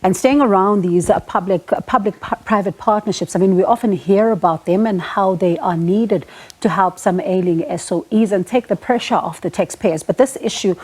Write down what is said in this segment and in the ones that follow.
And staying around these public-private partnerships, I mean, we often hear about them and how they are needed to help some ailing SOEs and take the pressure off the taxpayers. But this issue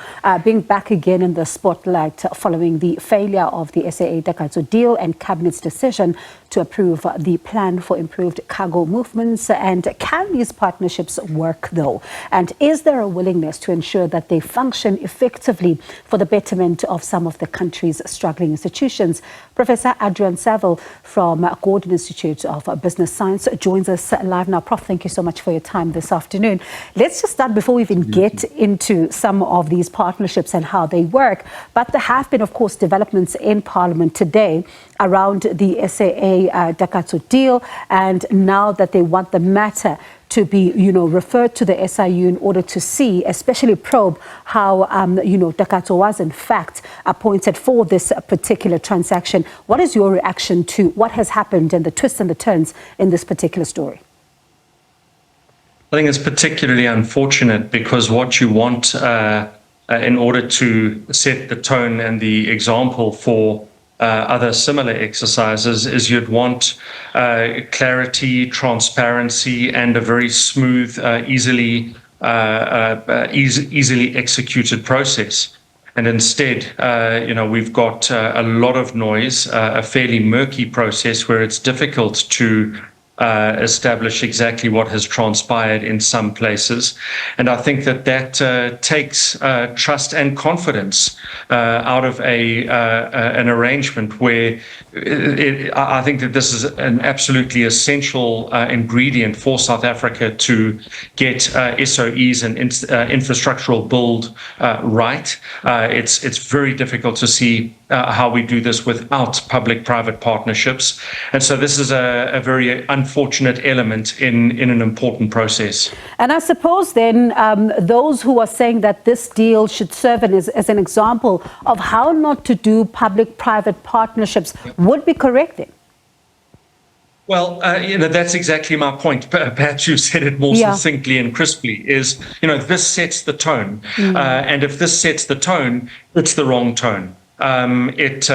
being back again in the spotlight following the failure of the SAA-Takatso deal and Cabinet's decision to approve the plan for improved cargo movements. And can these partnerships work, though? And is there a willingness to ensure that they function effectively for the betterment of some of the country's struggling institutions? Professor Adrian Saville from Gordon Institute of Business Science joins us live now. Prof, thank you so much for your time this afternoon. Let's just start before we even get into some of these partnerships and how they work. But there have been, of course, developments in Parliament today around the SAA-Takatso deal, and now that they want the matter to be, referred to the SIU in order to see, especially probe how, Takatso was in fact appointed for this particular transaction. What is your reaction to what has happened and the twists and the turns in this particular story? I think it's particularly unfortunate because what you want in order to set the tone and the example for other similar exercises is you'd want clarity, transparency, and a very smooth, easily executed process. And instead, we've got a lot of noise, a fairly murky process where it's difficult to establish exactly what has transpired in some places. And I think that takes trust and confidence out of an arrangement where I think that this is an absolutely essential ingredient for South Africa to get SOEs and infrastructural build right. It's very difficult to see how we do this without public-private partnerships. And so this is a very unfortunate element in an important process. And I suppose then those who are saying that this deal should serve as an example of how not to do public-private partnerships would be correct then? Well, that's exactly my point. Perhaps you said it more succinctly and crisply, is, this sets the tone. And if this sets the tone, it's the wrong tone. It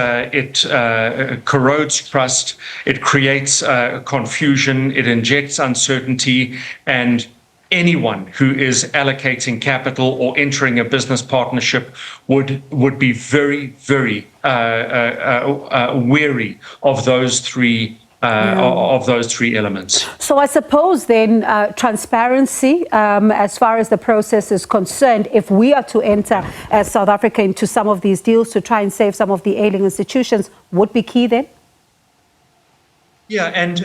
corrodes trust, it creates confusion, it injects uncertainty, and anyone who is allocating capital or entering a business partnership would be very, very wary of those three elements. So I suppose then transparency as far as the process is concerned, if we are to enter as South Africa into some of these deals to try and save some of the ailing institutions, would be key then? Yeah, and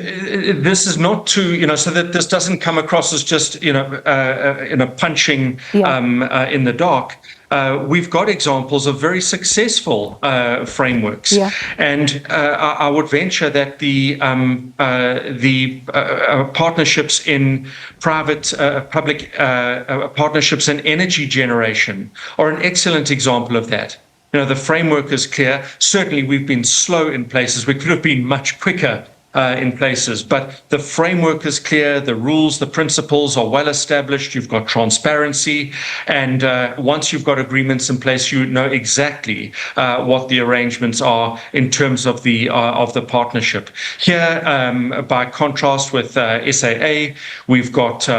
this is not to, so that this doesn't come across as just, punching in the dark. We've got examples of very successful frameworks, and I would venture that the partnerships in public partnerships in energy generation are an excellent example of that. The framework is clear. Certainly, we've been slow in places. We could have been much quicker in places, but the framework is clear, the rules, the principles are well established, you've got transparency, and once you've got agreements in place, you know exactly what the arrangements are in terms of the partnership. Here, by contrast with SAA, we've got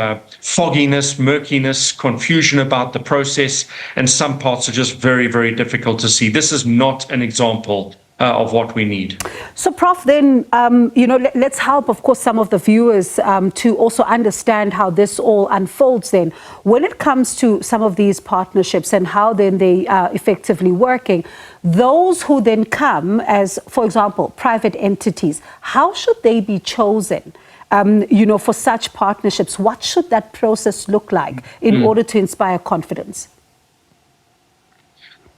fogginess, murkiness, confusion about the process, and some parts are just very, very difficult to see. This is not an example of what we need. So, Prof, then, let's help, of course, some of the viewers to also understand how this all unfolds then. When it comes to some of these partnerships and how then they are effectively working, those who then come as, for example, private entities, how should they be chosen? For such partnerships, what should that process look like in order to inspire confidence?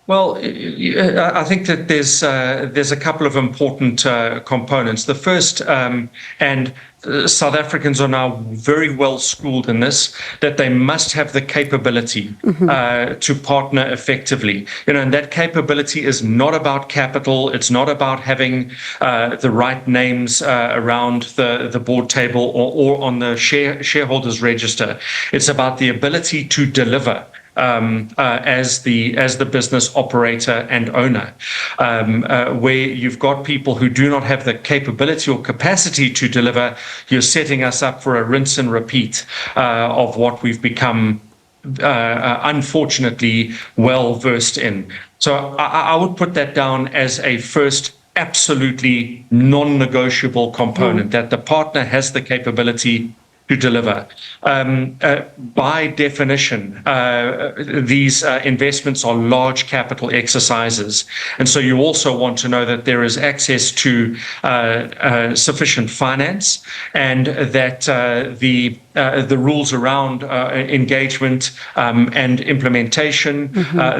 Well, I think that there's a couple of important components. The first, and South Africans are now very well schooled in this, that they must have the capability to partner effectively. And that capability is not about capital. It's not about having the right names around the board table or on the shareholders register. It's about the ability to deliver. as the business operator and owner, where you've got people who do not have the capability or capacity to deliver. You're setting us up for a rinse and repeat of what we've become unfortunately well versed in. So I would put that down as a first absolutely non-negotiable component, that the partner has the capability to deliver. By definition, these investments are large capital exercises. And so you also want to know that there is access to sufficient finance, and that the rules around engagement and implementation,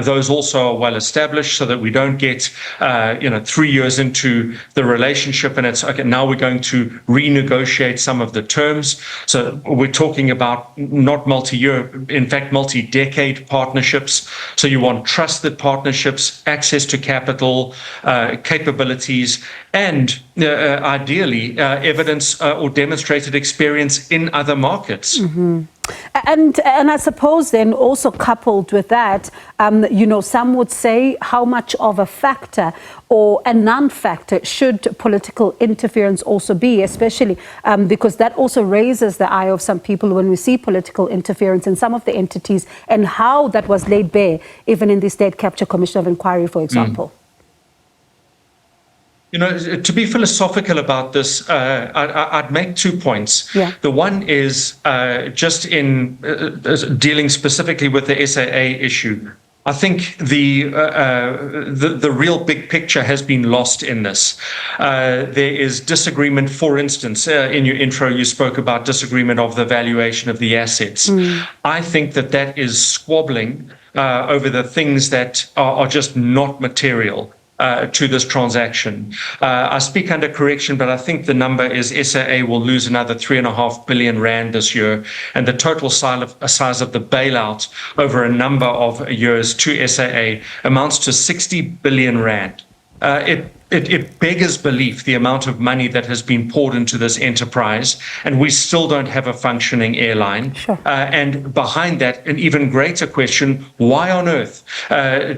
those also are well established, so that we don't get 3 years into the relationship and it's okay, now we're going to renegotiate some of the terms. So we're talking about not multi-year, in fact, multi-decade partnerships. So you want trusted partnerships, access to capital, capabilities, and ideally evidence or demonstrated experience in other markets. And I suppose then also coupled with that, some would say how much of a factor or a non-factor should political interference also be, especially because that also raises the eye of some people when we see political interference in some of the entities and how that was laid bare, even in the State Capture Commission of Inquiry, for example. To be philosophical about this, I'd make 2 points. Yeah. The one is just in dealing specifically with the SAA issue. I think the real big picture has been lost in this. There is disagreement, for instance, in your intro, you spoke about disagreement of the valuation of the assets. I think that is squabbling over the things that are just not material to this transaction. I speak under correction, but I think the number is SAA will lose another 3.5 billion rand this year, and the total size of the bailout over a number of years to SAA amounts to 60 billion rand. It beggars belief, the amount of money that has been poured into this enterprise, and we still don't have a functioning airline. Sure. And behind that, an even greater question, why on earth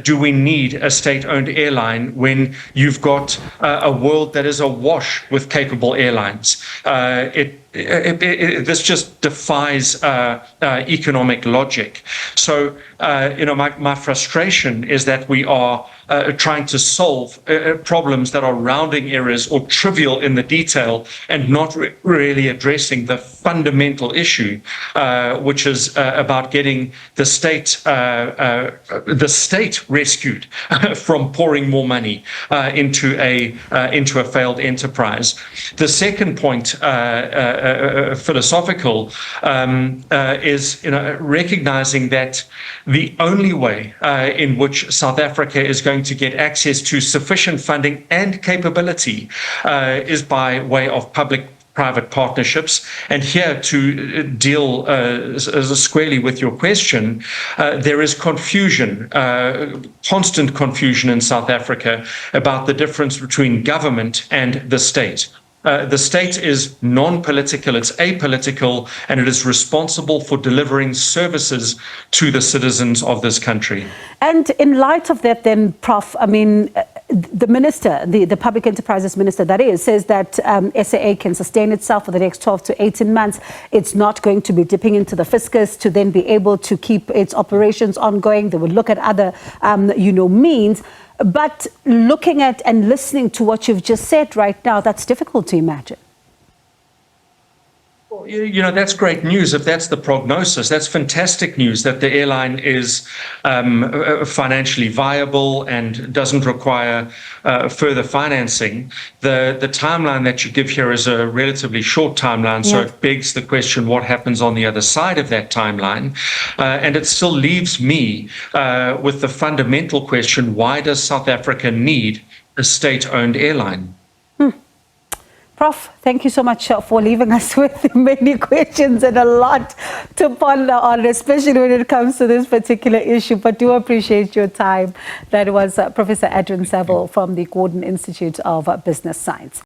do we need a state-owned airline when you've got a world that is awash with capable airlines? This just defies economic logic. So, my frustration is that we are trying to solve problems that are rounding errors or trivial in the detail, and not really addressing the fundamental issue, which is about getting the state rescued from pouring more money into a failed enterprise. The second point, philosophical, is recognizing that the only way in which South Africa is going to get access to sufficient funding and capability is by way of public-private partnerships. And here, to deal squarely with your question, there is confusion, constant confusion in South Africa about the difference between government and the state. The state is non-political, it's apolitical, and it is responsible for delivering services to the citizens of this country. And in light of that then, Prof, the minister, the public enterprises minister, that is, says that SAA can sustain itself for the next 12 to 18 months. It's not going to be dipping into the fiscus to then be able to keep its operations ongoing. They would look at other, means. But looking at and listening to what you've just said right now, that's difficult to imagine. That's great news. If that's the prognosis, that's fantastic news that the airline is financially viable and doesn't require further financing. The timeline that you give here is a relatively short timeline, so it begs the question, what happens on the other side of that timeline? And it still leaves me with the fundamental question, why does South Africa need a state-owned airline? Prof, thank you so much for leaving us with many questions and a lot to ponder on, especially when it comes to this particular issue. But do appreciate your time. That was Professor Adrian Saville from the Gordon Institute of Business Science.